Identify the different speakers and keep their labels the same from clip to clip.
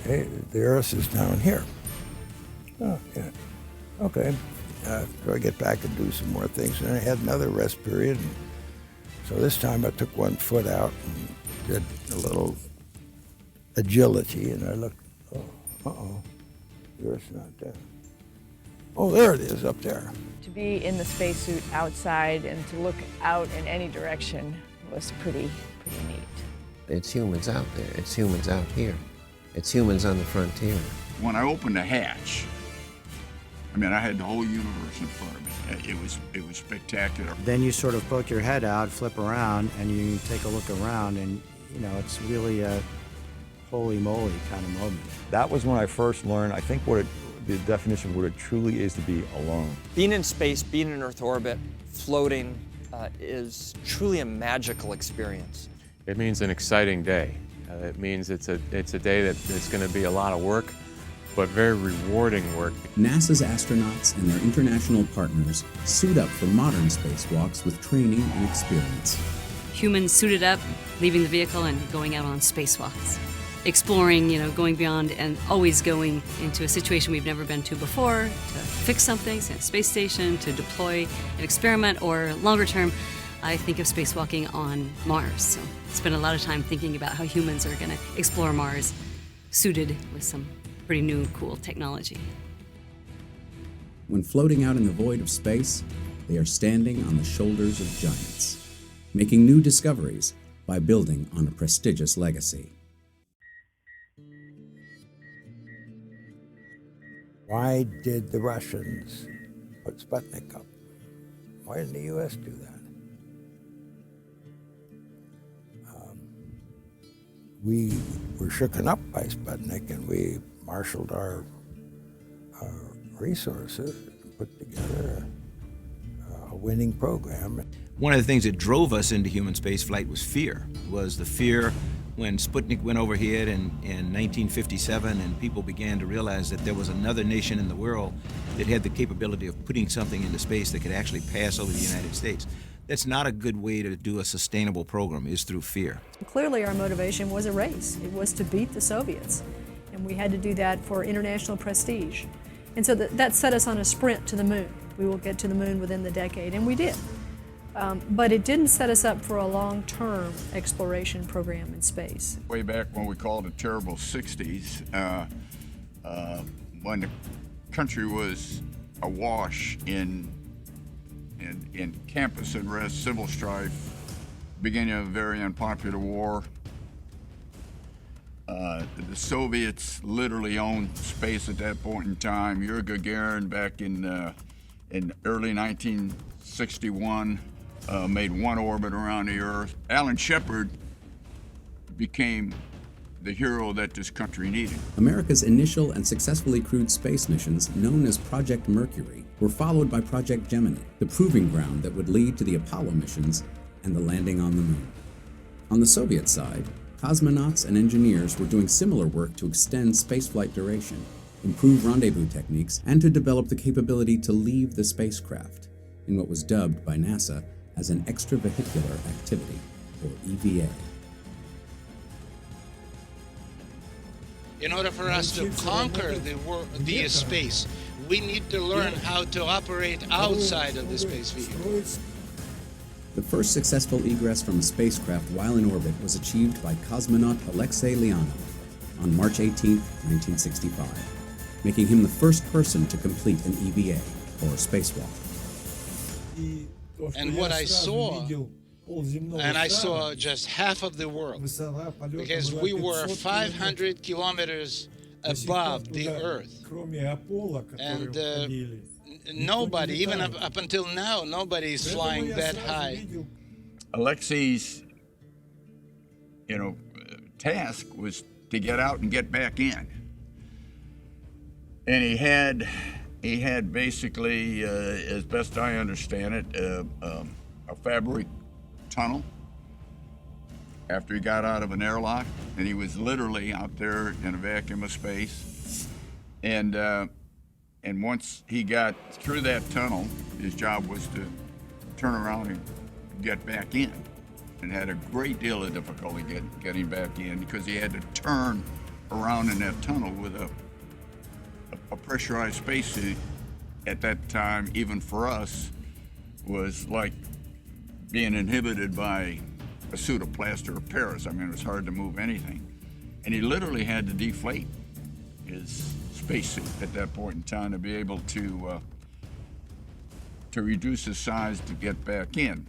Speaker 1: hey, the Earth is down here. Oh, yeah. Okay. So I get back and do some more things. And I had another rest period. And so this time I took one foot out and did a little agility. And I looked, uh-oh, the Earth's not there. Oh, there it is up there.
Speaker 2: To be in the spacesuit outside and to look out in any direction was pretty neat.
Speaker 3: It's humans out there. It's humans out here. It's humans on the frontier.
Speaker 4: When I opened the hatch, I mean, I had the whole universe in front of me. It was spectacular.
Speaker 5: Then you sort of poke your head out, flip around, and you take a look around, and you know, it's really a holy moly kind of moment.
Speaker 6: That was when I first learned, I think, the definition of what it truly is to be alone.
Speaker 7: Being in space, being in Earth orbit, floating is truly a magical experience.
Speaker 8: It means an exciting day. It means it's a day that it's going to be a lot of work, but very rewarding work.
Speaker 9: NASA's astronauts and their international partners suit up for modern spacewalks with training and experience.
Speaker 10: Humans suited up, leaving the vehicle and going out on spacewalks. Exploring, going beyond and always going into a situation we've never been to before, to fix something, say a space station, to deploy an experiment, or longer term, I think of spacewalking on Mars. So spend a lot of time thinking about how humans are going to explore Mars, suited with some pretty new, cool technology.
Speaker 9: When floating out in the void of space, they are standing on the shoulders of giants, making new discoveries by building on a prestigious legacy.
Speaker 1: Why did the Russians put Sputnik up? Why didn't the U.S. do that? We were shooken up by Sputnik, and we marshaled our resources and put together a winning program.
Speaker 11: One of the things that drove us into human spaceflight was the fear when Sputnik went overhead in 1957, and people began to realize that there was another nation in the world that had the capability of putting something into space that could actually pass over the United States. That's not a good way to do a sustainable program, is through fear.
Speaker 12: Clearly our motivation was a race. It was to beat the Soviets. And we had to do that for international prestige. And so that set us on a sprint to the moon. We will get to the moon within the decade, and we did. But it didn't set us up for a long-term exploration program in space.
Speaker 4: Way back when we called it terrible 60s, when the country was awash in campus unrest, civil strife, beginning of a very unpopular war. The Soviets literally owned space at that point in time. Yuri Gagarin back in early 1961 made one orbit around the Earth. Alan Shepard became the hero that this country needed.
Speaker 9: America's initial and successfully crewed space missions, known as Project Mercury, were followed by Project Gemini, the proving ground that would lead to the Apollo missions and the landing on the moon. On the Soviet side, cosmonauts and engineers were doing similar work to extend spaceflight duration, improve rendezvous techniques, and to develop the capability to leave the spacecraft, in what was dubbed by NASA as an extravehicular activity, or EVA.
Speaker 13: In order for us to conquer the space, we need to learn how to operate outside of the space vehicle.
Speaker 9: The first successful egress from a spacecraft while in orbit was achieved by cosmonaut Alexei Leonov on March 18, 1965, making him the first person to complete an EVA, or spacewalk.
Speaker 13: And what I saw, and I saw just half of the world, because we were 500 kilometers above the Earth. And nobody, even up until now, nobody is flying that high.
Speaker 4: Alexei's, task was to get out and get back in. And he had basically, as best I understand it, a fabric tunnel after he got out of an airlock, and he was literally out there in a vacuum of space. And once he got through that tunnel, his job was to turn around and get back in, and had a great deal of difficulty getting back in because he had to turn around in that tunnel with a pressurized spacesuit at that time, even for us, was like being inhibited by a suit of plaster of Paris. I mean, it was hard to move anything. And he literally had to deflate his spacesuit at that point in time to be able to reduce his size to get back in.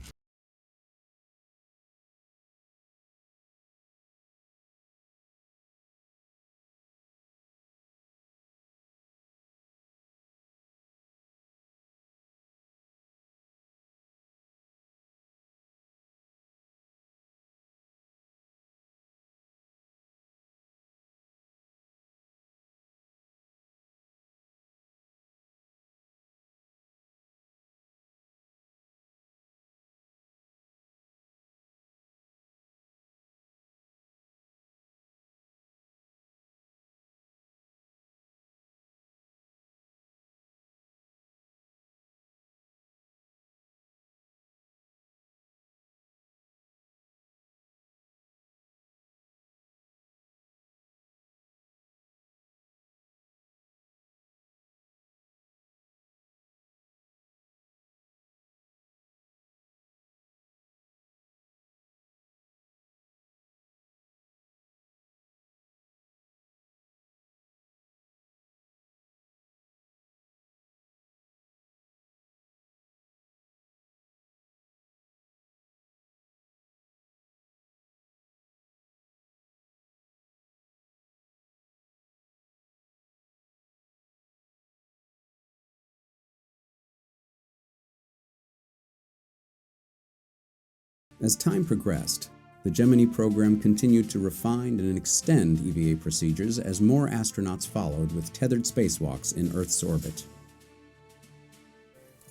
Speaker 9: As time progressed, the Gemini program continued to refine and extend EVA procedures as more astronauts followed with tethered spacewalks in Earth's orbit.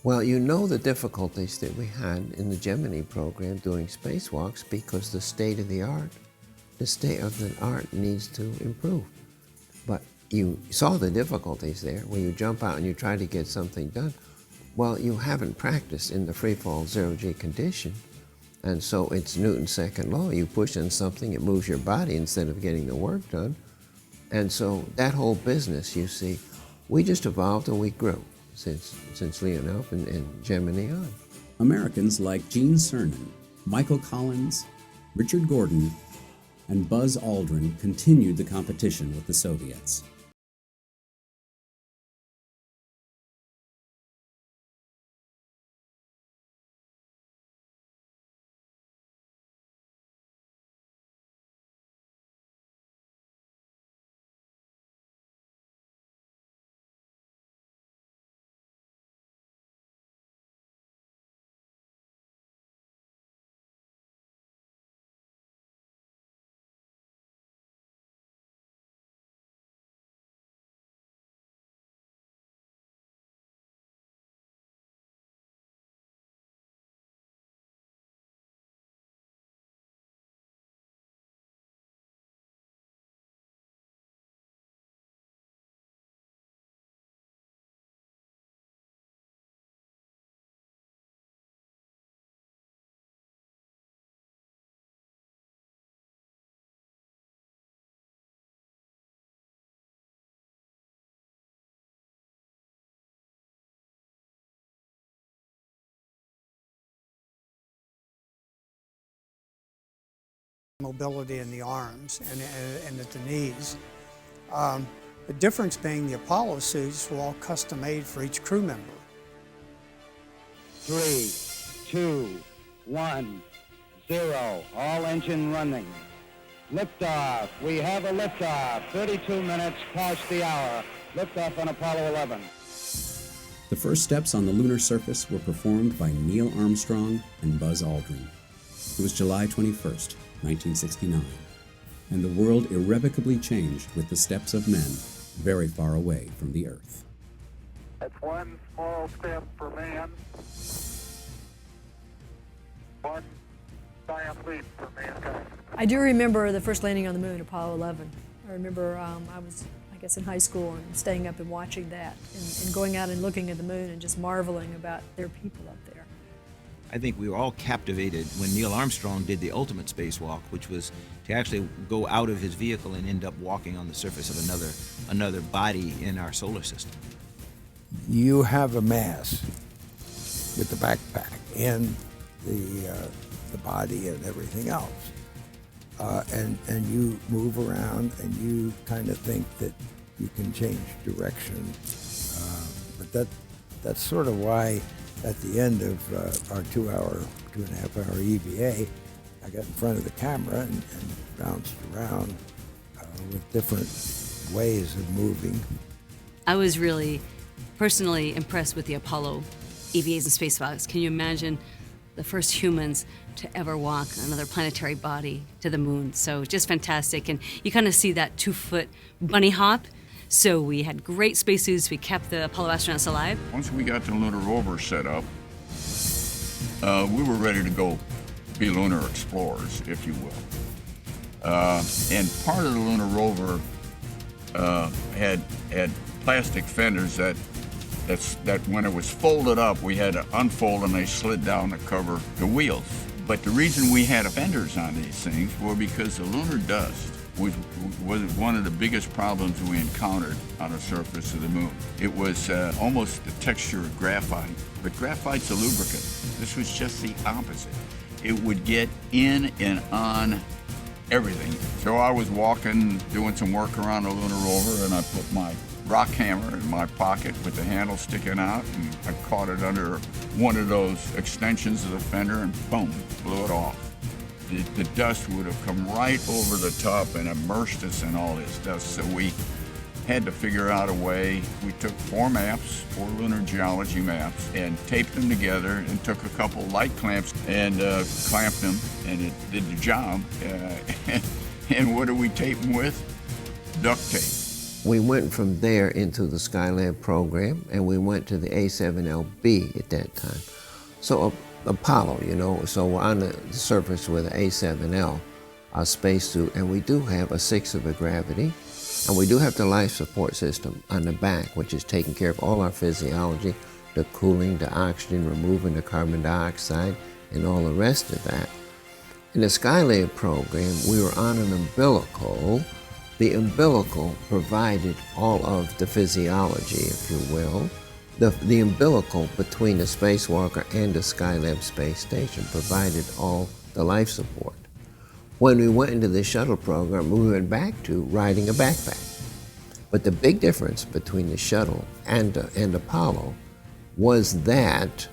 Speaker 3: Well, you know the difficulties that we had in the Gemini program doing spacewalks because the state of the art needs to improve. But you saw the difficulties there when you jump out and you try to get something done. Well, you haven't practiced in the freefall zero-G condition. And so it's Newton's second law. You push on something, it moves your body instead of getting the work done. And so that whole business, you see, we just evolved and we grew since Leonov and Gemini on.
Speaker 9: Americans like Gene Cernan, Michael Collins, Richard Gordon, and Buzz Aldrin continued the competition with the Soviets.
Speaker 14: Mobility in the arms and at the knees. The difference being the Apollo suits were all custom made for each crew member.
Speaker 15: 3, 2, 1, 0. All engine running. Liftoff. We have a liftoff. 32 minutes past the hour. Liftoff on Apollo 11.
Speaker 9: The first steps on the lunar surface were performed by Neil Armstrong and Buzz Aldrin. It was July 21st, 1969, and the world irrevocably changed with the steps of men very far away from the Earth.
Speaker 16: That's one small step for man, one giant leap for mankind.
Speaker 12: I do remember the first landing on the moon, Apollo 11. I remember I was, I guess, in high school and staying up and watching that and going out and looking at the moon and just marveling about there are people up there.
Speaker 11: I think we were all captivated when Neil Armstrong did the ultimate spacewalk, which was to actually go out of his vehicle and end up walking on the surface of another body in our solar system.
Speaker 1: You have a mass with the backpack and the body and everything else, and you move around and you kind of think that you can change direction, but that's sort of why at the end of our 2.5 hour EVA, I got in front of the camera and bounced around with different ways of moving.
Speaker 10: I was really personally impressed with the Apollo EVAs and spacewalks. Can you imagine the first humans to ever walk another planetary body to the moon? So just fantastic. And you kind of see that 2-foot bunny hop. So we had great spacesuits. We kept the Apollo astronauts alive.
Speaker 4: Once we got the lunar rover set up, we were ready to go be lunar explorers, if you will. And part of the lunar rover had plastic fenders that when it was folded up, we had to unfold and they slid down to cover the wheels. But the reason we had fenders on these things were because the lunar dust was one of the biggest problems we encountered on the surface of the moon. It was almost the texture of graphite, but graphite's a lubricant. This was just the opposite. It would get in and on everything. So I was walking, doing some work around the lunar rover, and I put my rock hammer in my pocket with the handle sticking out, and I caught it under one of those extensions of the fender and boom, blew it off. The dust would have come right over the top and immersed us in all this dust. So we had to figure out a way. We took 4 lunar geology maps, and taped them together and took a couple light clamps and clamped them, and it did the job. And what do we tape them with? Duct tape.
Speaker 3: We went from there into the Skylab program, and we went to the A7LB at that time. So Apollo, so we're on the surface with an A7L, our spacesuit, and we do have a 6th of a gravity, and we do have the life support system on the back, which is taking care of all our physiology, the cooling, the oxygen, removing the carbon dioxide, and all the rest of that. In the Skylab program, we were on an umbilical. The umbilical provided all of the physiology, if you will. The umbilical between the spacewalker and the Skylab space station provided all the life support. When we went into the shuttle program, we went back to riding a backpack. But the big difference between the shuttle and Apollo was that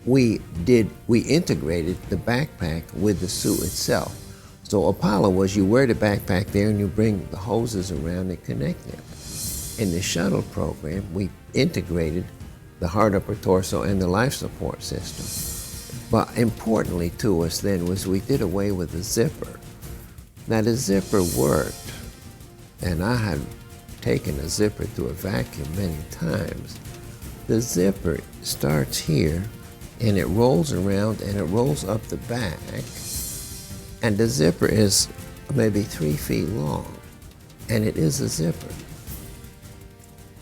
Speaker 3: we integrated the backpack with the suit itself. So Apollo was you wear the backpack there and you bring the hoses around and connect them. In the shuttle program, we integrated the hard upper torso and the life support system. But importantly to us then was we did away with the zipper. Now the zipper worked, and I had taken a zipper through a vacuum many times. The zipper starts here, and it rolls around and it rolls up the back, and the zipper is maybe 3 feet long, and it is a zipper.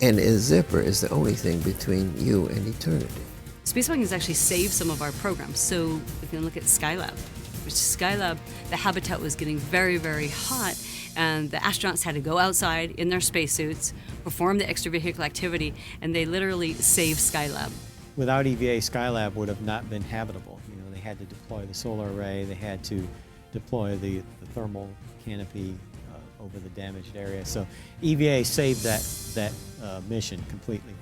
Speaker 3: And a zipper is the only thing between you and eternity.
Speaker 10: Spacewalking has actually saved some of our programs. So we can look at Skylab, which Skylab, the habitat was getting very, very hot, and the astronauts had to go outside in their spacesuits, perform the extravehicular activity, and they literally saved Skylab.
Speaker 5: Without EVA, Skylab would have not been habitable. They had to deploy the solar array, they had to deploy the thermal canopy over the damaged area. So EVA saved that mission completely.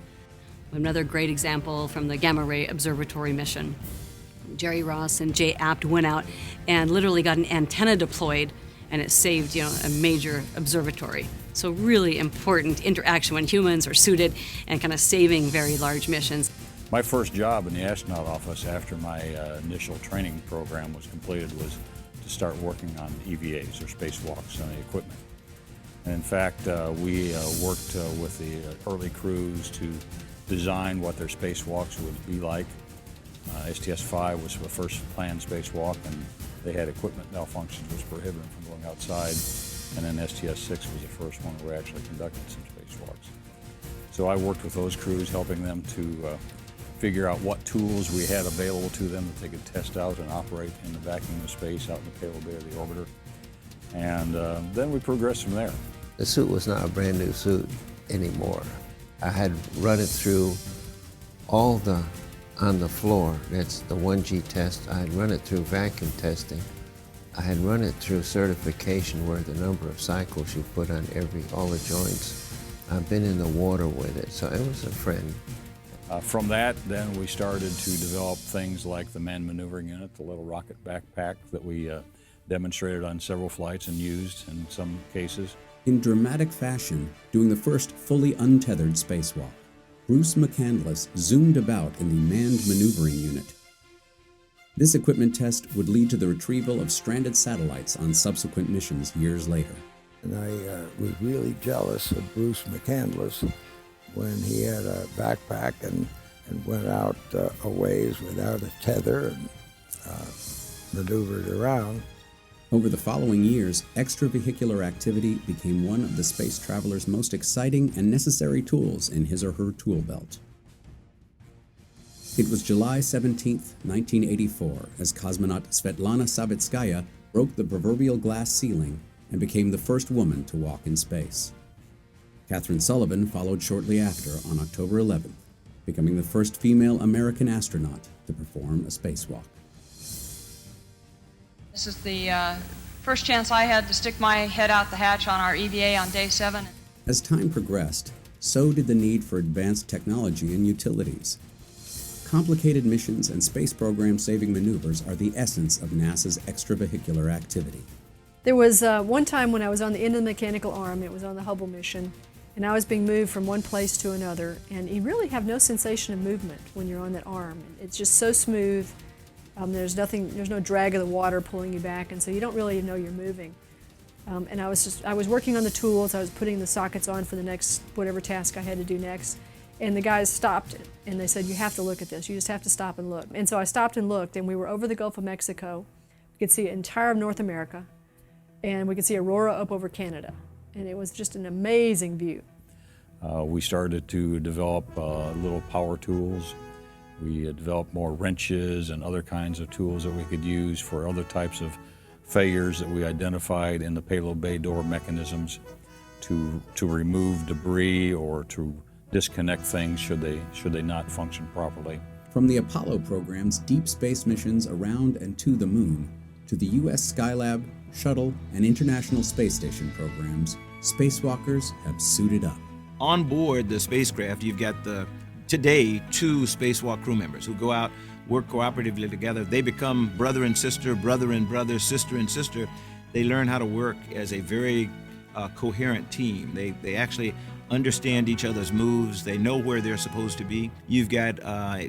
Speaker 10: Another great example from the Gamma Ray Observatory mission. Jerry Ross and Jay Apt went out and literally got an antenna deployed, and it saved a major observatory. So really important interaction when humans are suited and kind of saving very large missions.
Speaker 17: My first job in the astronaut office after my initial training program was completed was to start working on EVAs, or spacewalks, on the equipment. And in fact, we worked with the early crews to design what their spacewalks would be like. STS-5 was the first planned spacewalk, and they had equipment malfunctions which prohibited them from going outside. And then STS-6 was the first one where we actually conducted some spacewalks. So I worked with those crews, helping them to figure out what tools we had available to them that they could test out and operate in the vacuum of space out in the payload bay of the orbiter. And then we progressed from there.
Speaker 3: The suit was not a brand new suit anymore. I had run it through all on the floor. That's the 1G test. I had run it through vacuum testing. I had run it through certification where the number of cycles you put on all the joints. I've been in the water with it, so it was a friend.
Speaker 17: From that, then we started to develop things like the manned maneuvering unit, the little rocket backpack that we demonstrated on several flights and used in some cases.
Speaker 9: In dramatic fashion, doing the first fully untethered spacewalk, Bruce McCandless zoomed about in the manned maneuvering unit. This equipment test would lead to the retrieval of stranded satellites on subsequent missions years later.
Speaker 1: And I was really jealous of Bruce McCandless when he had a backpack and went out a ways without a tether and maneuvered around.
Speaker 9: Over the following years, extravehicular activity became one of the space traveler's most exciting and necessary tools in his or her tool belt. It was July 17, 1984, as cosmonaut Svetlana Savitskaya broke the proverbial glass ceiling and became the first woman to walk in space. Catherine Sullivan followed shortly after on October 11th, becoming the first female American astronaut to perform a spacewalk.
Speaker 18: This is the first chance I had to stick my head out the hatch on our EVA on day 7.
Speaker 9: As time progressed, so did the need for advanced technology and utilities. Complicated missions and space program-saving maneuvers are the essence of NASA's extravehicular activity.
Speaker 12: There was one time when I was on the end of the mechanical arm, it was on the Hubble mission, and I was being moved from one place to another, and you really have no sensation of movement when you're on that arm. It's just so smooth. There's no drag of the water pulling you back, and so you don't really know you're moving. And I was working on the tools. I was putting the sockets on for the next whatever task I had to do next. And the guys stopped and they said, "You have to look at this. You just have to stop and look." And so I stopped and looked, and we were over the Gulf of Mexico. We could see the entire of North America, and we could see Aurora up over Canada. And it was just an amazing view.
Speaker 17: We started to develop little power tools. We developed more wrenches and other kinds of tools that we could use for other types of failures that we identified in the payload bay door mechanisms to remove debris or to disconnect things should they not function properly.
Speaker 9: From the Apollo program's deep space missions around and to the moon, to the U.S. Skylab, Shuttle, and International Space Station programs, spacewalkers have suited up.
Speaker 11: On board the spacecraft, you've got today 2 spacewalk crew members who go out, work cooperatively together. They become brother and sister, brother and brother, sister and sister. They learn how to work as a very coherent team. They actually understand each other's moves. They know where they're supposed to be. You've got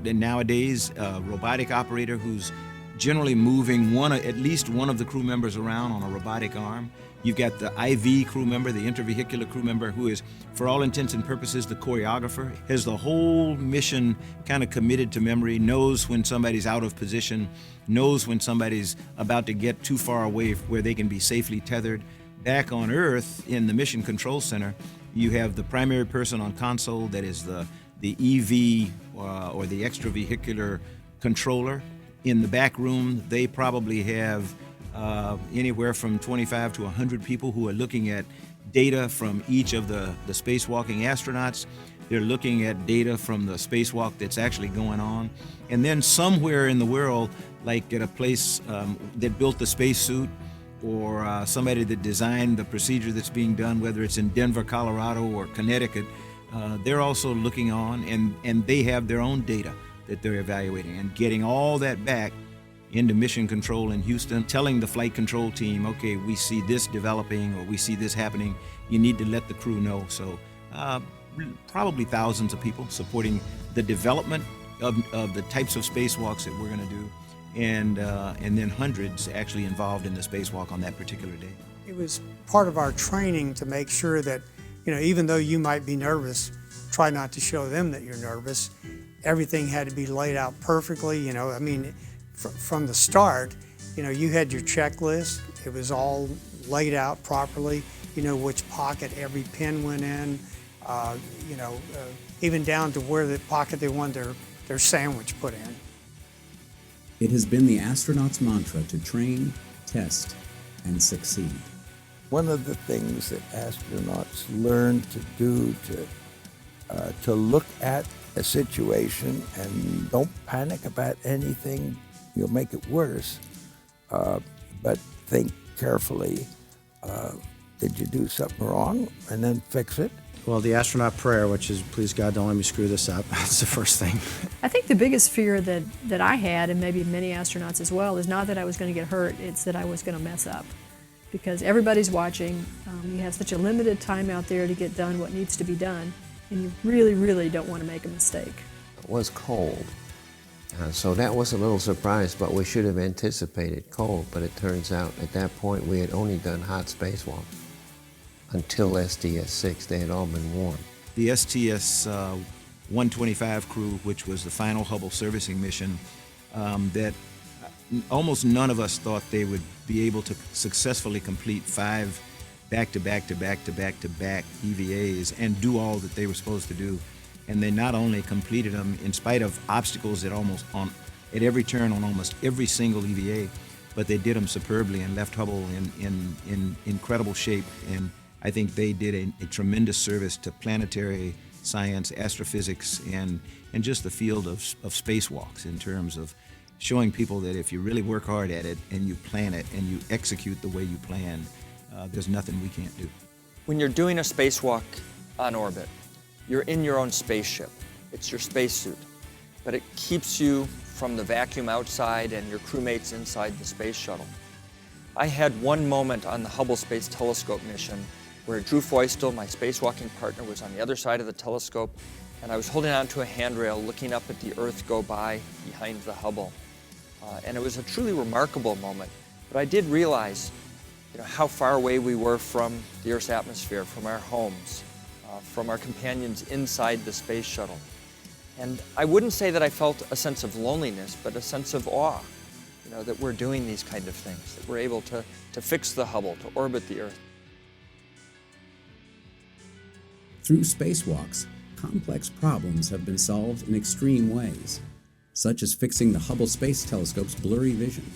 Speaker 11: nowadays a robotic operator who's generally moving at least one of the crew members around on a robotic arm. You've got the IV crew member, the intravehicular crew member, who is, for all intents and purposes, the choreographer, has the whole mission kind of committed to memory, knows when somebody's out of position, knows when somebody's about to get too far away where they can be safely tethered. Back on Earth, in the Mission Control Center, you have the primary person on console that is the EV or the extravehicular controller. In the back room, they probably have anywhere from 25 to 100 people who are looking at data from each of the spacewalking astronauts. They're looking at data from the spacewalk that's actually going on. And then somewhere in the world, like at a place that built the spacesuit, or somebody that designed the procedure that's being done, whether it's in Denver, Colorado, or Connecticut, they're also looking on, and they have their own data that they're evaluating and getting all that back into mission control in Houston, telling the flight control team, okay, we see this developing or we see this happening. You need to let the crew know. So probably thousands of people supporting the development of the types of spacewalks that we're going to do. And then hundreds actually involved in the spacewalk on that particular day.
Speaker 14: It was part of our training to make sure that, even though you might be nervous, try not to show them that you're nervous. Everything had to be laid out perfectly, from the start, you had your checklist. It was all laid out properly. You know which pocket every pin went in, even down to where the pocket they wanted their their sandwich put in.
Speaker 9: It has been the astronauts' mantra to train, test, and succeed.
Speaker 1: One of the things that astronauts learn to do to look at a situation and don't panic about anything, you'll make it worse, but think carefully, did you do something wrong, and then fix it.
Speaker 19: Well, the astronaut prayer, which is, please God, don't let me screw this up, that's the first thing.
Speaker 12: I think the biggest fear that I had, and maybe many astronauts as well, is not that I was going to get hurt, it's that I was going to mess up. Because everybody's watching, you have such a limited time out there to get done what needs to be done, and you really, really don't want to make a mistake.
Speaker 3: It was cold, so that was a little surprise, but we should have anticipated cold, but it turns out at that point we had only done hot spacewalks. Until STS-6, they had all been warm.
Speaker 11: The STS-125 crew, which was the final Hubble servicing mission, that almost none of us thought they would be able to successfully complete 5 back-to-back-to-back-to-back-to-back EVAs and do all that they were supposed to do. And they not only completed them in spite of obstacles at every turn on almost every single EVA, but they did them superbly and left Hubble in incredible shape. And I think they did a tremendous service to planetary science, astrophysics, and just the field of spacewalks in terms of showing people that if you really work hard at it and you plan it and you execute the way you planned, there's nothing we can't do.
Speaker 7: When you're doing a spacewalk on orbit, you're in your own spaceship. It's your spacesuit, but it keeps you from the vacuum outside and your crewmates inside the space shuttle. I had one moment on the Hubble Space Telescope mission where Drew Feustel, my spacewalking partner, was on the other side of the telescope, and I was holding onto a handrail looking up at the Earth go by behind the Hubble. And it was a truly remarkable moment. But I did realize how far away we were from the Earth's atmosphere, from our homes, from our companions inside the space shuttle. And I wouldn't say that I felt a sense of loneliness, but a sense of awe, that we're doing these kind of things, that we're able to fix the Hubble, to orbit the Earth.
Speaker 9: Through spacewalks, complex problems have been solved in extreme ways, such as fixing the Hubble Space Telescope's blurry vision,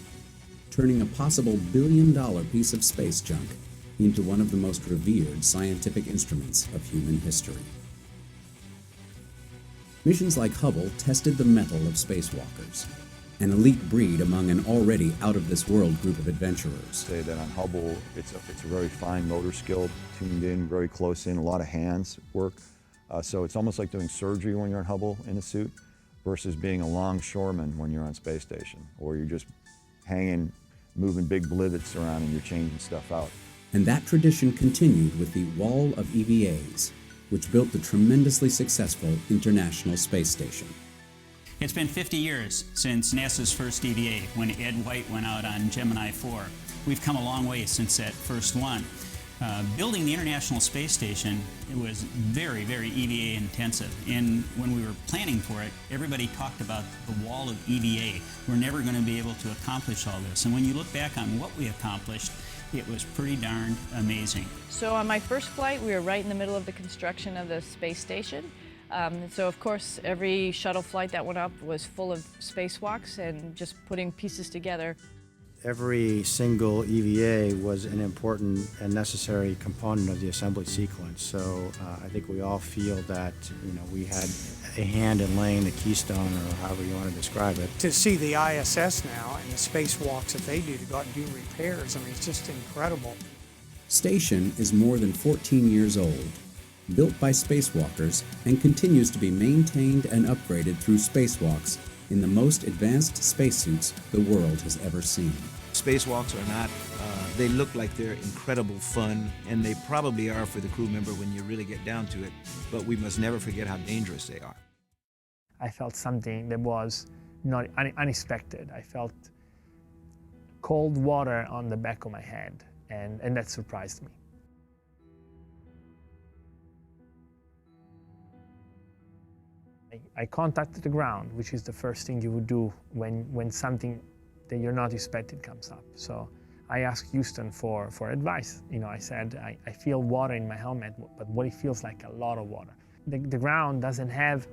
Speaker 9: turning a possible billion-dollar piece of space junk into one of the most revered scientific instruments of human history. Missions like Hubble tested the mettle of spacewalkers, an elite breed among an already out-of-this-world group of adventurers.
Speaker 6: Say that on Hubble, it's a very fine motor skill, tuned in, very close in, a lot of hands work. So it's almost like doing surgery when you're in Hubble in a suit versus being a longshoreman when you're on space station, or you're just hanging, moving big blivets around and you're changing stuff out.
Speaker 9: And that tradition continued with the Wall of EVAs, which built the tremendously successful International Space Station.
Speaker 20: It's been 50 years since NASA's first EVA, when Ed White went out on Gemini 4. We've come a long way since that first one. Building the International Space Station, it was very, very EVA intensive. And when we were planning for it, everybody talked about the wall of EVA. We're never going to be able to accomplish all this. And when you look back on what we accomplished, it was pretty darn amazing.
Speaker 2: So on my first flight, we were right in the middle of the construction of the space station. So of course, every shuttle flight that went up was full of spacewalks and just putting pieces together.
Speaker 19: Every single EVA was an important and necessary component of the assembly sequence. So I think we all feel that we had a hand in laying the keystone, or however you want to describe it.
Speaker 14: To see the ISS now and the spacewalks that they do to go out and do repairs, I mean, it's just incredible.
Speaker 9: Station is more than 14 years old, built by spacewalkers, and continues to be maintained and upgraded through spacewalks in the most advanced spacesuits the world has ever seen.
Speaker 11: Spacewalks are not, they look like they're incredible fun, and they probably are for the crew member when you really get down to it, but we must never forget how dangerous they are.
Speaker 21: I felt something that was not unexpected. I felt cold water on the back of my head, and that surprised me. I contacted the ground, which is the first thing you would do when something that you're not expecting comes up. So I asked Houston for advice. I said, I feel water in my helmet, but what it feels like a lot of water. The ground doesn't have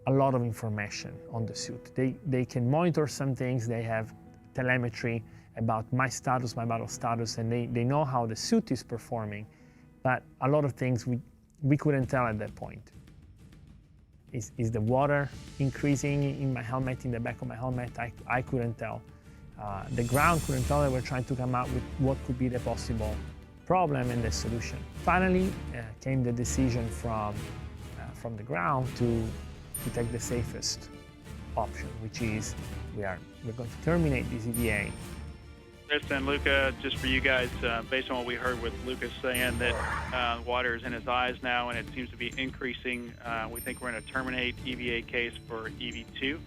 Speaker 21: a lot of information on the suit. They can monitor some things, they have telemetry about my status, my vital status, and they know how the suit is performing, but a lot of things we couldn't tell at that point. Is the water increasing in my helmet, in the back of my helmet? I couldn't tell. The ground couldn't tell. They were trying to come up with what could be the possible problem and the solution. Finally came the decision from the ground to take the safest option, which is we're going to terminate this EVA.
Speaker 8: Chris and Luca, just for you guys, based on what we heard with Lucas saying that water is in his eyes now and it seems to be increasing, we think we're going to terminate EVA case for EV2.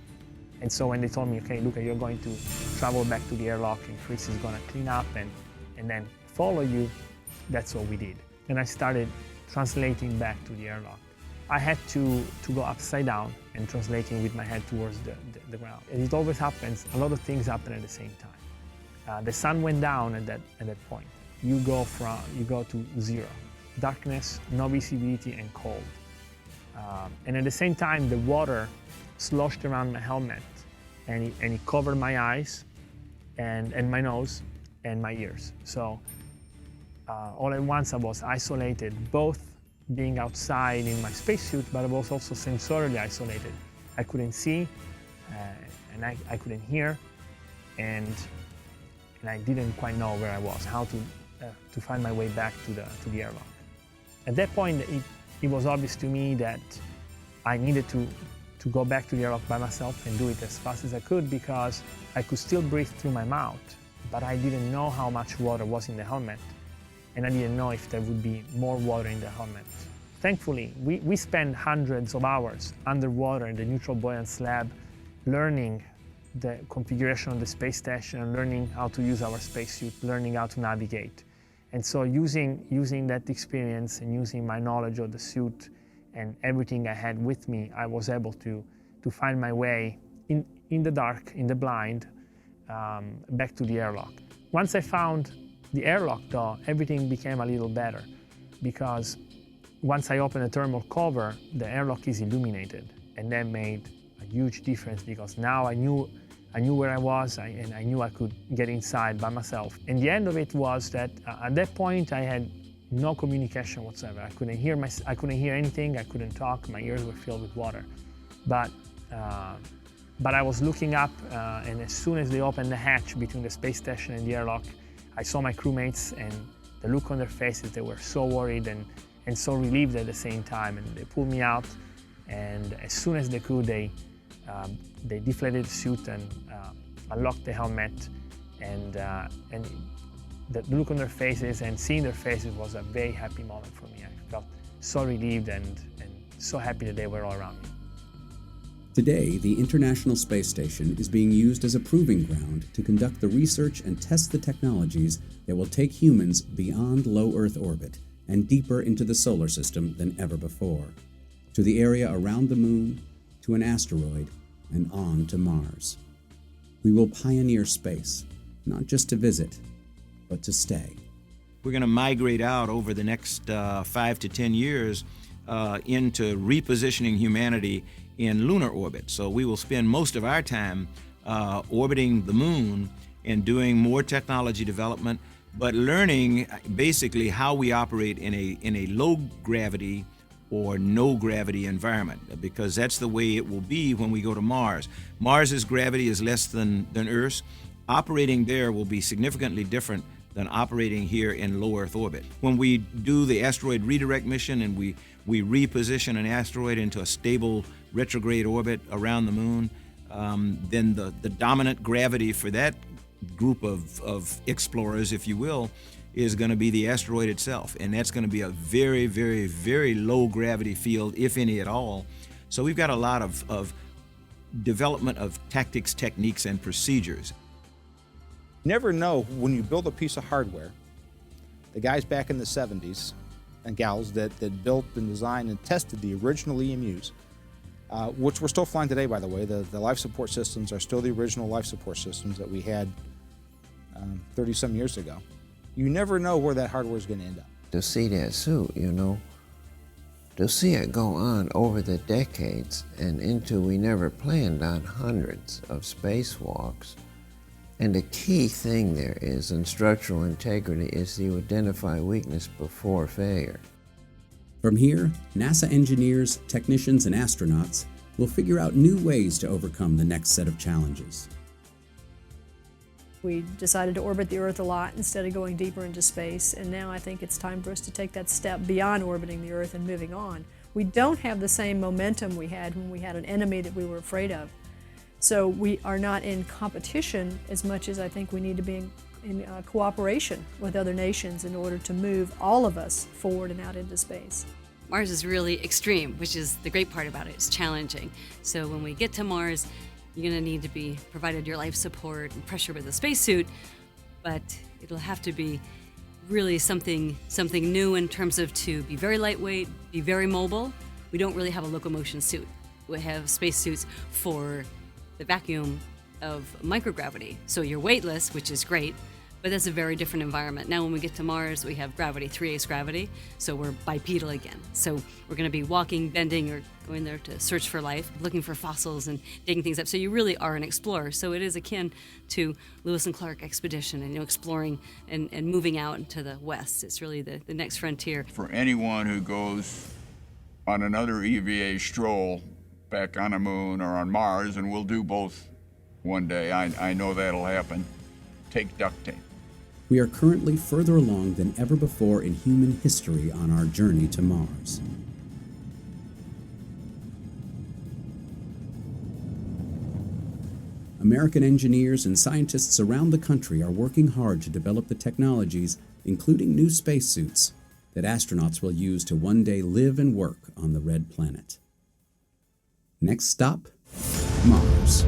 Speaker 21: And so when they told me, okay, Luca, you're going to travel back to the airlock and Chris is going to clean up and then follow you, that's what we did. And I started translating back to the airlock. I had to go upside down and translating with my head towards the ground. And it always happens, a lot of things happen at the same time. The sun went down at that point. You go to zero. Darkness, no visibility, and cold. And at the same time, the water sloshed around my helmet and it covered my eyes and my nose and my ears. So all at once I was isolated, both being outside in my spacesuit, but I was also sensorily isolated. I couldn't see and I couldn't hear, and I didn't quite know where I was, how to find my way back to the airlock. At that point, it was obvious to me that I needed to go back to the airlock by myself and do it as fast as I could, because I could still breathe through my mouth, but I didn't know how much water was in the helmet, and I didn't know if there would be more water in the helmet. Thankfully, we spent hundreds of hours underwater in the neutral buoyance lab learning the configuration of the space station and learning how to use our spacesuit, learning how to navigate. And so using that experience and using my knowledge of the suit and everything I had with me, I was able to find my way in the dark, in the blind, back to the airlock. Once I found the airlock though, everything became a little better, because once I opened the thermal cover, the airlock is illuminated, and that made a huge difference, because now I knew where I was, and I knew I could get inside by myself. And the end of it was that at that point I had no communication whatsoever. I couldn't hear anything. I couldn't talk. My ears were filled with water. But I was looking up, and as soon as they opened the hatch between the space station and the airlock, I saw my crewmates, and the look on their faces, they were so worried and so relieved at the same time. And they pulled me out, and as soon as they could, they deflated the suit and unlocked the helmet, and the look on their faces and seeing their faces was a very happy moment for me. I felt so relieved and so happy that they were all around me.
Speaker 9: Today, the International Space Station is being used as a proving ground to conduct the research and test the technologies that will take humans beyond low Earth orbit and deeper into the solar system than ever before, to the area around the moon, to an asteroid, and on to Mars. We will pioneer space, not just to visit, but to stay.
Speaker 11: We're going to migrate out over the next 5 to 10 years into repositioning humanity in lunar orbit. So we will spend most of our time orbiting the moon and doing more technology development, but learning basically how we operate in a low gravity or no gravity environment, because that's the way it will be when we go to Mars. Mars's gravity is less than Earth's. Operating there will be significantly different than operating here in low Earth orbit. When we do the asteroid redirect mission and we reposition an asteroid into a stable retrograde orbit around the moon, then the dominant gravity for that group of explorers, if you will, is going to be the asteroid itself. And that's going to be a very, very, very low gravity field, if any at all. So we've got a lot of development of tactics, techniques, and procedures.
Speaker 22: Never know when you build a piece of hardware, the guys back in the 70s and gals that built and designed and tested the original EMUs, which we're still flying today, by the way. The life support systems are still the original life support systems that we had 30-some years ago. You never know where that hardware is going to end up.
Speaker 3: To see that suit, to see it go on over the decades and into we never planned on hundreds of spacewalks. And the key thing there is in structural integrity is to identify weakness before failure.
Speaker 9: From here, NASA engineers, technicians, and astronauts will figure out new ways to overcome the next set of challenges.
Speaker 12: We decided to orbit the Earth a lot instead of going deeper into space, and now I think it's time for us to take that step beyond orbiting the Earth and moving on. We don't have the same momentum we had when we had an enemy that we were afraid of. So we are not in competition as much as I think we need to be in cooperation with other nations in order to move all of us forward and out into space.
Speaker 10: Mars is really extreme, which is the great part about it. It's challenging. So when we get to Mars, you're going to need to be provided your life support and pressure with a spacesuit, but it'll have to be really something new in terms of to be very lightweight, be very mobile. We don't really have a locomotion suit. We have spacesuits for the vacuum of microgravity. So you're weightless, which is great, but that's a very different environment. Now when we get to Mars, we have gravity, 3/8 gravity, so we're bipedal again. So we're going to be walking, bending, or going there to search for life, looking for fossils and digging things up. So you really are an explorer. So it is akin to Lewis and Clark expedition and exploring and moving out into the west. It's really the next frontier.
Speaker 4: For anyone who goes on another EVA stroll back on the moon or on Mars, and we'll do both one day, I know that'll happen, take duct tape.
Speaker 9: We are currently further along than ever before in human history on our journey to Mars. American engineers and scientists around the country are working hard to develop the technologies, including new spacesuits, that astronauts will use to one day live and work on the Red Planet. Next stop, Mars.